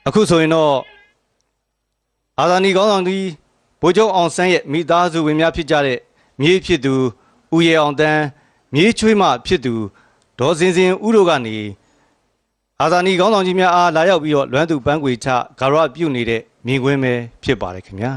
အခုဆိုရင်တော့အာဇာနည်ခေါင်းဆောင်ကြီးဗိုလ်ချုပ်အောင်ဆန်းရဲ့မိသားစုဝင်များဖြစ်ကြတဲ့မြေးဖြစ်သူဦးရဲအောင်တန်းမြေးချွေးမဖြစ်သူဒေါ်စင်စင်ဦးတို့ကနေအာဇာနည်ခေါင်းဆောင်ကြီးများအားလာရောက်ပြီးတော့လွမ်းသူပန်းခွေချဂါရဝပြုနေတဲ့မြင်ကွင်းပဲဖြစ်ပါတယ်ခင်ဗျာ